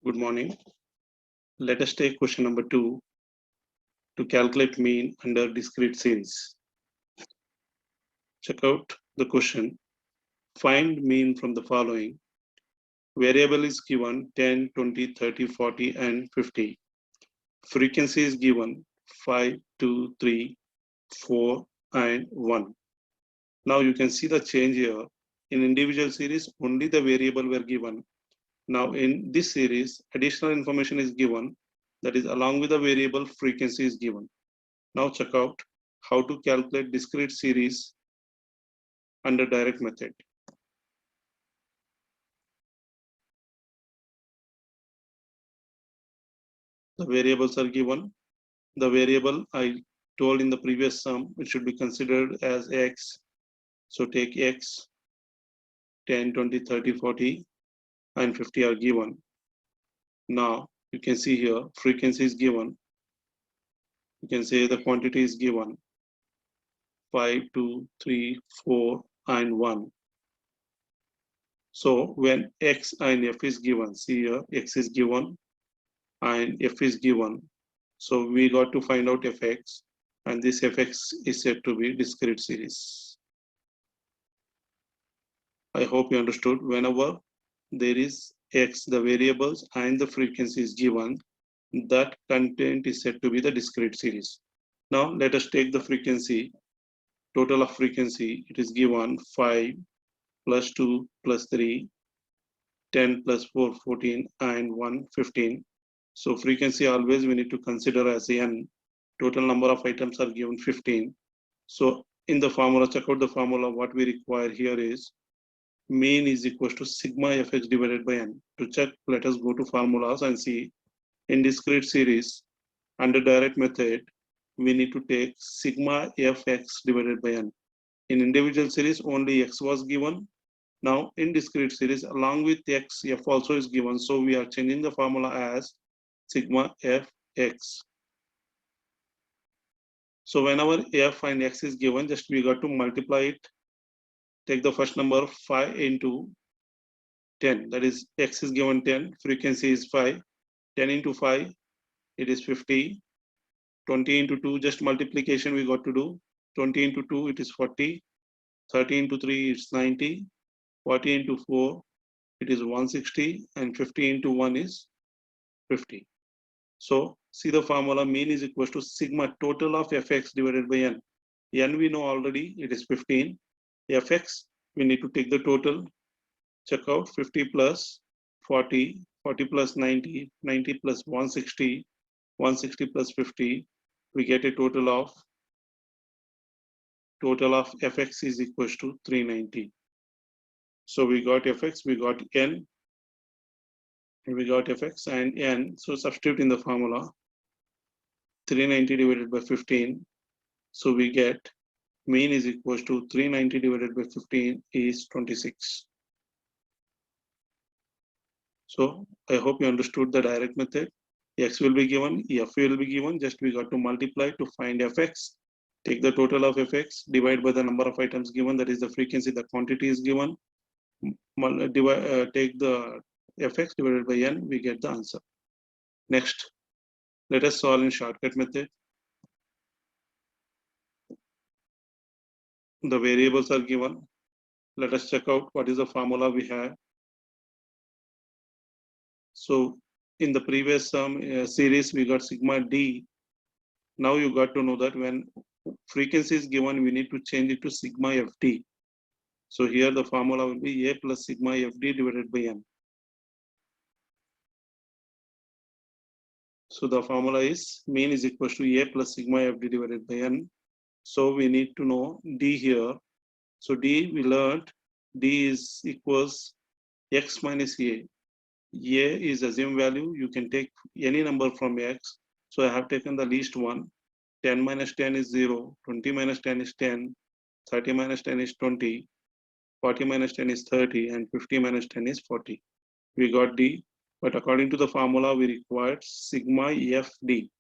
Good morning. Let us take question number 2 to calculate mean under discrete series. Check out the question. Find mean from the following. Variable is given 10, 20, 30, 40 and 50. Frequency is given 5, 2, 3, 4 and 1. Now you can see the change here. In individual series, only the variable were given. Now in this series, additional information is given, that is along with the variable frequency is given. Now check out how to calculate discrete series under direct method. The variables are given. The variable I told in the previous sum, it should be considered as x. So take x, 10, 20, 30, 40 and 50 are given. Now you can see here frequency is given. You can say the quantity is given 5, 2, 3, 4 and 1. So when x and f is given, see here x is given and f is given. So we got to find out fx, and this fx is said to be discrete series. I hope you understood. Whenever there is x, the variables and the frequency is given, that content is said to be the discrete series. Now let us take the frequency, total of frequency. It is given 5 plus 2 plus 3, 10 plus 4, 14 and 1, 15. So frequency always we need to consider as n. Total number of items are given 15. So in the formula, check out the formula. What we require here is mean is equal to sigma fx divided by n. To check, let us go to formulas and see. In discrete series, under direct method, we need to take sigma fx divided by n. In individual series, only x was given. Now in discrete series, along with x, f also is given. So we are changing the formula as sigma fx. So whenever f and x is given, just we got to multiply it. Take the first number 5 into 10. That is x is given 10, frequency is 5. 10 into 5, it is 50. 20 into 2, just multiplication we got to do. 20 into 2, it is 40. 30 into 3, it's 90. 40 into 4, it is 160. And 50 into 1 is 50. So see the formula, mean is equal to sigma total of fx divided by n. N we know already, it is 15. Fx, we need to take the total. Check out 50 plus 40, 40 plus 90, 90 plus 160, 160 plus 50. We get a total of fx is equal to 390. So we got fx, we got n, we got fx and n. So substitute in the formula 390 divided by 15. So we get mean is equal to 390 divided by 15 is 26. So I hope you understood the direct method. X will be given, f will be given, just we got to multiply to find fx. Take the total of fx, divide by the number of items given, that is the frequency, the quantity is given. Take the fx divided by n, we get the answer. Next, let us solve in shortcut method. The variables are given. Let us check out what is the formula we have. So in the previous series, we got sigma d. Now you got to know that when frequency is given, we need to change it to sigma fd. So here the formula will be a plus sigma fd divided by n. So the formula is mean is equal to a plus sigma fd divided by n. So we need to know d here. So d we learned d is equals x minus a. A is assumed value. You can take any number from x. So I have taken the least one. 10 minus 10 is 0. 20 minus 10 is 10. 30 minus 10 is 20. 40 minus 10 is 30. And 50 minus 10 is 40. We got d. But according to the formula, we required sigma fd.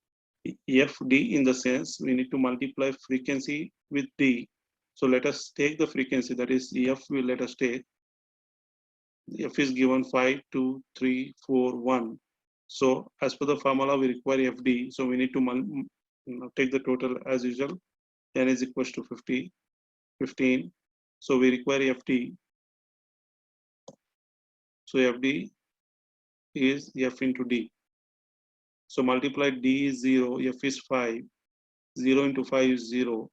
Fd in the sense we need to multiply frequency with d. So let us take the frequency, that is f will let us take. F is given 5, 2, 3, 4, 1. So as per the formula, we require FD. So we need to take the total as usual. N is equals to 50, 15. So we require FD. So FD is F into D. So multiply D is 0, F is 5, 0 into 5 is 0,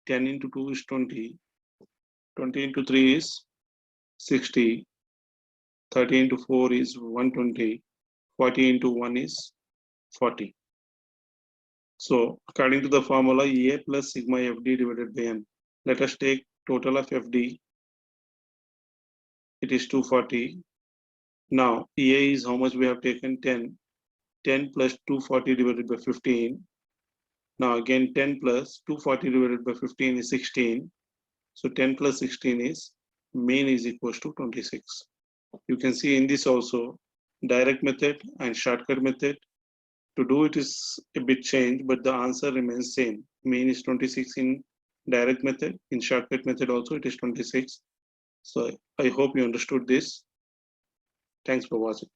10 into 2 is 20, 20 into 3 is 60, 30 into 4 is 120, 40 into 1 is 40. So according to the formula, A plus sigma FD divided by N. Let us take total of FD. It is 240. Now A is how much we have taken? 10. 10 plus 240 divided by 15. Now again 10 plus 240 divided by 15 is 16. So 10 plus 16 is mean is equals to 26. You can see in this also direct method and shortcut method. To do it is a bit changed, but the answer remains same. Mean is 26 in direct method. In shortcut method also it is 26. So I hope you understood this. Thanks for watching.